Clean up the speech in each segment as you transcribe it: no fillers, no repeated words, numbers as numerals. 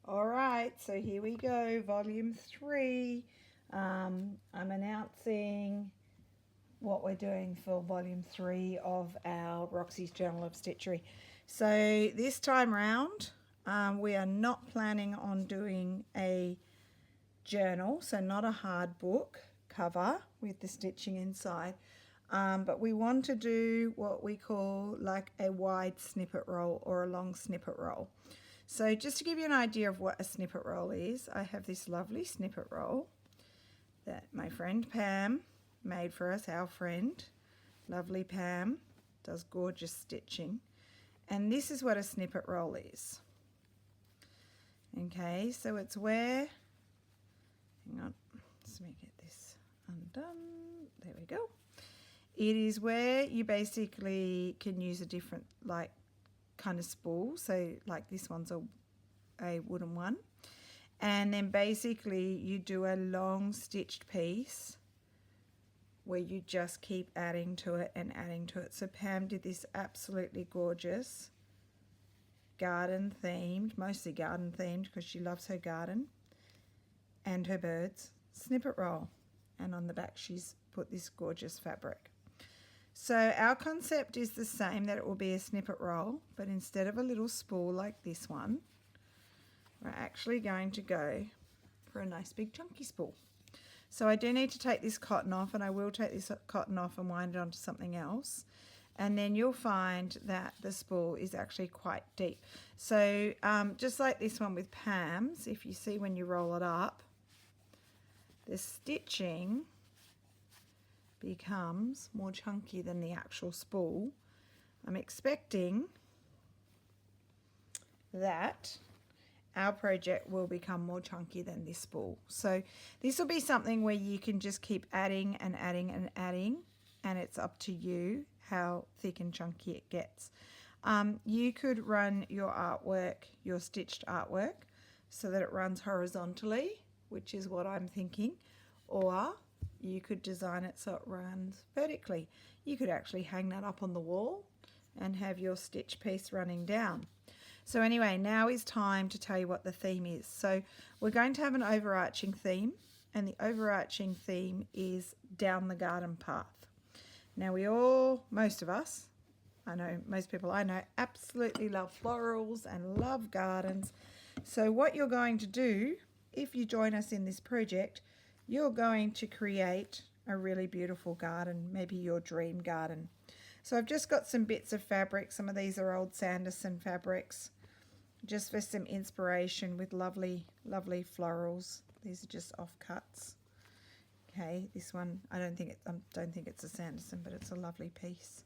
All right, so here we go, volume 3. I'm announcing what we're doing for volume 3 of our Roxy's Journal of Stitchery. So this time round, we are not planning on doing a journal, so not a hard book cover with the stitching inside, but we want to do what we call like a wide snippet roll or a long snippet roll. So just to give you an idea of what a snippet roll is, I have this lovely snippet roll that my friend Pam made for us, our friend. Lovely Pam, does gorgeous stitching. And this is what a snippet roll is. Okay, so it's where, hang on, let me get this undone. There we go. It is where you basically can use a different kind of spool, so like this one's a wooden one, and then basically you do a long stitched piece where you just keep adding to it and adding to it. So Pam did this absolutely gorgeous garden themed, mostly garden themed because she loves her garden and her birds, snippet roll, and on the back she's put this gorgeous fabric. So our concept is the same, that it will be a snippet roll, but instead of a little spool like this one, we're actually going to go for a nice big chunky spool. So I do need to take this cotton off, and I will take this cotton off and wind it onto something else. And then you'll find that the spool is actually quite deep. So just like this one with Pam's, if you see when you roll it up, the stitching becomes more chunky than the actual spool. I'm expecting that our project will become more chunky than this spool. So this will be something where you can just keep adding and adding and adding, and it's up to you how thick and chunky it gets. You could run your artwork, your stitched artwork, so that it runs horizontally, which is what I'm thinking, or you could design it so it runs vertically. You could actually hang that up on the wall and have your stitch piece running down. So anyway, now is time to tell you what the theme is. So we're going to have an overarching theme, and the overarching theme is down the garden path. Now most of us, I know most people I know, absolutely love florals and love gardens. So what you're going to do, if you join us in this project, you're going to create a really beautiful garden, maybe your dream garden. So I've just got some bits of fabric. Some of these are old Sanderson fabrics, just for some inspiration with lovely, lovely florals. These are just offcuts. Okay, this one, I don't think it's a Sanderson, but it's a lovely piece.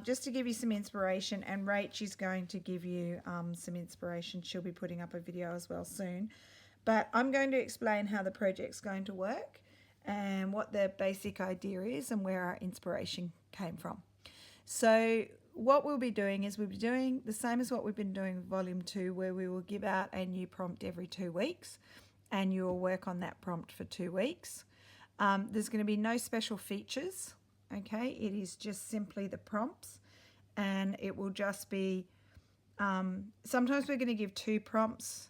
Just to give you some inspiration, and Rach is going to give you some inspiration. She'll be putting up a video as well soon. But I'm going to explain how the project's going to work and what the basic idea is and where our inspiration came from. So what we'll be doing is we'll be doing the same as what we've been doing with volume 2, where we will give out a new prompt every 2 weeks, and you will work on that prompt for 2 weeks. There's going to be no special features, okay? It is just simply the prompts, and it will just be, sometimes we're going to give 2 prompts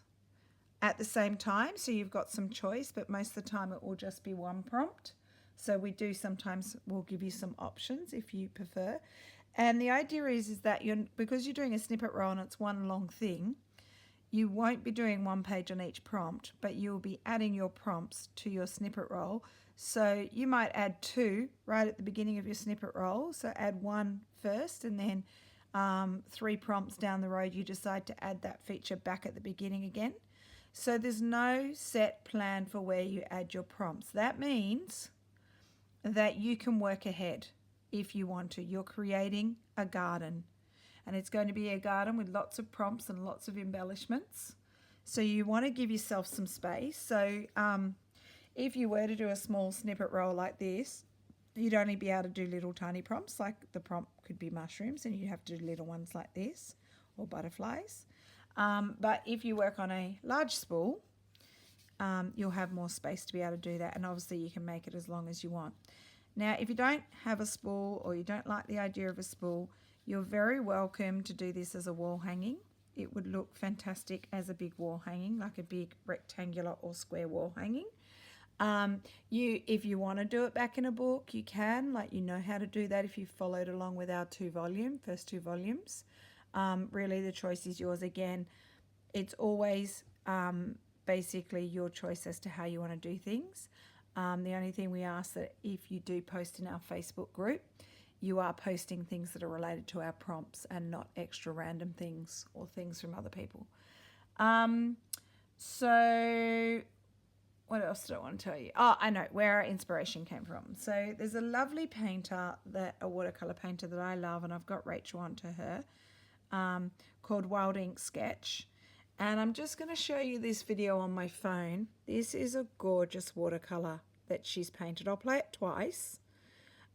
at the same time, so you've got some choice, but most of the time it will just be 1 prompt. So we'll give you some options if you prefer. And the idea is that because you're doing a snippet roll and it's one long thing, you won't be doing 1 page on each prompt, but you'll be adding your prompts to your snippet roll. So you might add 2 right at the beginning of your snippet roll. So add 1 first, and then 3 prompts down the road you decide to add that feature back at the beginning again. So there's no set plan for where you add your prompts. That means that you can work ahead if you want to. You're creating a garden, and it's going to be a garden with lots of prompts and lots of embellishments. So you want to give yourself some space. So if you were to do a small snippet roll like this, you'd only be able to do little tiny prompts, like the prompt could be mushrooms, and you'd have to do little ones like this, or butterflies. But if you work on a large spool, you'll have more space to be able to do that, and obviously you can make it as long as you want. Now, if you don't have a spool, or you don't like the idea of a spool, you're very welcome to do this as a wall hanging. it would look fantastic as a big wall hanging, like a big rectangular or square wall hanging. If you want to do it back in a book, you can, like, you know how to do that if you've followed along with our first two volumes. Really the choice is yours. Again, it's always basically your choice as to how you want to do things. The only thing we ask that if you do post in our Facebook group, you are posting things that are related to our prompts and not extra random things or things from other people. So what else did I want to tell you? Oh, I know where our inspiration came from. So there's a lovely painter, a watercolor painter that I love, and I've got Rachel onto her, called Wild Ink Sketch. And I'm just going to show you this video on my phone. This is a gorgeous watercolor that she's painted. I'll play it twice.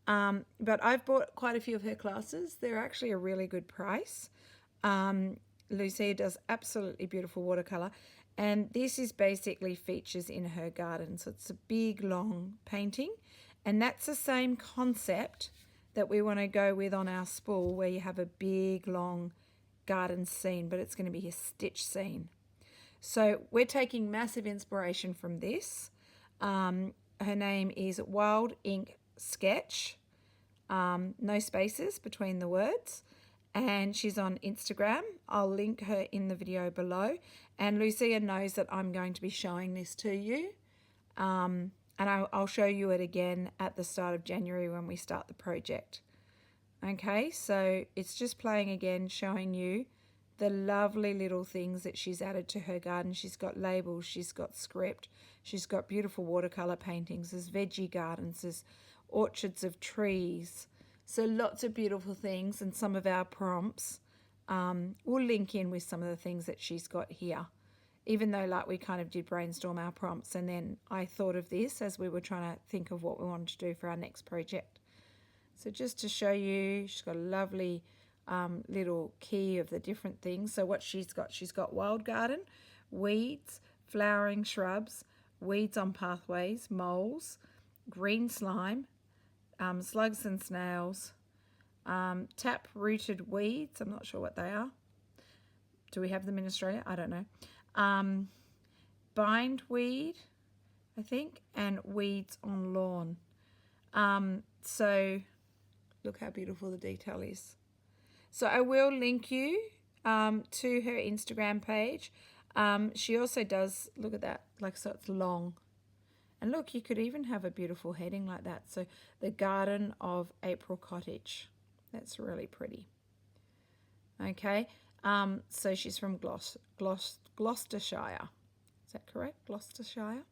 But I've bought quite a few of her classes. They're actually a really good price. Lucia does absolutely beautiful watercolor. And this is basically features in her garden. So it's a big, long painting. And that's the same concept that we want to go with on our spool, where you have a big, long garden scene, but it's going to be a stitch scene. So we're taking massive inspiration from this. Her name is Wild Ink Sketch, no spaces between the words, and she's on Instagram. I'll link her in the video below, and Lucia knows that I'm going to be showing this to you, and I'll show you it again at the start of January when we start the project. Okay, so it's just playing again, showing you the lovely little things that she's added to her garden. She's got labels, she's got script, she's got beautiful watercolor paintings, there's veggie gardens, there's orchards of trees. So lots of beautiful things, and some of our prompts. We'll link in with some of the things that she's got here, even though like we kind of did brainstorm our prompts, and then I thought of this as we were trying to think of what we wanted to do for our next project. So just to show you, she's got a lovely little key of the different things. So what she's got wild garden, weeds, flowering shrubs, weeds on pathways, moles, green slime, slugs and snails, tap-rooted weeds. I'm not sure what they are. Do we have them in Australia? I don't know. Bindweed, I think, and weeds on lawn. So look how beautiful the detail is. So I will link you to her Instagram page. She also does, look at that, like, so it's long. And look, you could even have a beautiful heading like that. So the Garden of April Cottage. That's really pretty. Okay, so she's from Gloucestershire. Is that correct? Gloucestershire?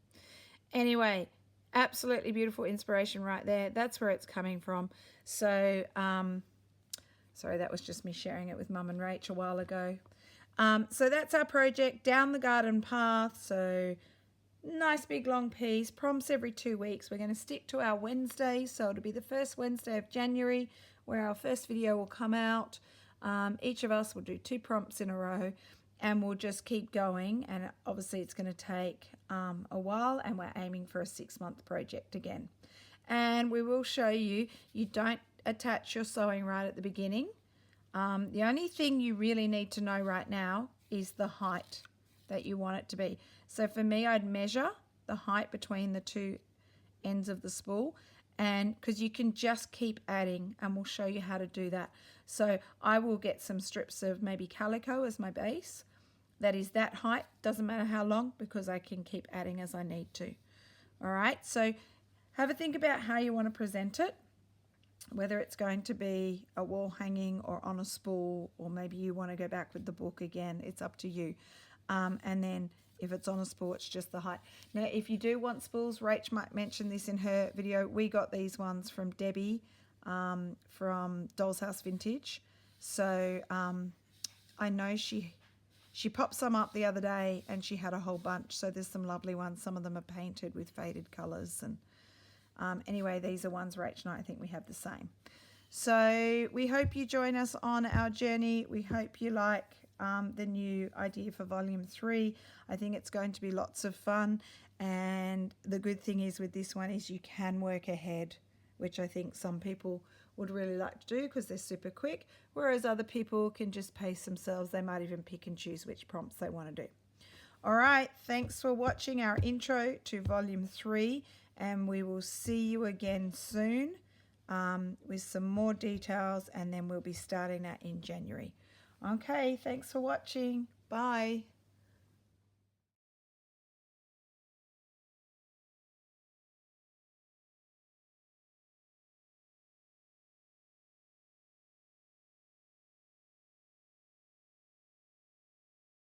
Anyway, absolutely beautiful inspiration right there. That's where it's coming from. So, sorry, that was just me sharing it with Mum and Rach a while ago. So that's our project, down the garden path. So nice big long piece, prompts every 2 weeks. We're going to stick to our Wednesdays, so it'll be the first Wednesday of January where our first video will come out. Each of us will do 2 prompts in a row, and we'll just keep going. And obviously it's going to take a while, and we're aiming for a 6-month project again. And we will show you, you don't attach your sewing right at the beginning. The only thing you really need to know right now is the height that you want it to be. So for me, I'd measure the height between the 2 ends of the spool, and because you can just keep adding, and we'll show you how to do that. So I will get some strips of maybe calico as my base. That is that height, doesn't matter how long, because I can keep adding as I need to. All right, so have a think about how you want to present it, whether it's going to be a wall hanging or on a spool, or maybe you want to go back with the book again. It's up to you. And then if it's on a spool, it's just the height. Now, if you do want spools, Rach might mention this in her video. We got these ones from Debbie from Doll's House Vintage. So I know she popped some up the other day, and she had a whole bunch. So there's some lovely ones. Some of them are painted with faded colours. And anyway, these are ones Rach and I think we have the same. So we hope you join us on our journey. We hope you like the new idea for volume 3. I think it's going to be lots of fun, and the good thing is with this one is you can work ahead, which I think some people would really like to do because they're super quick, whereas other people can just pace themselves. They might even pick and choose which prompts they want to do. All right, thanks for watching our intro to volume 3, and we will see you again soon with some more details, and then we'll be starting that in January. Okay, thanks for watching. Bye.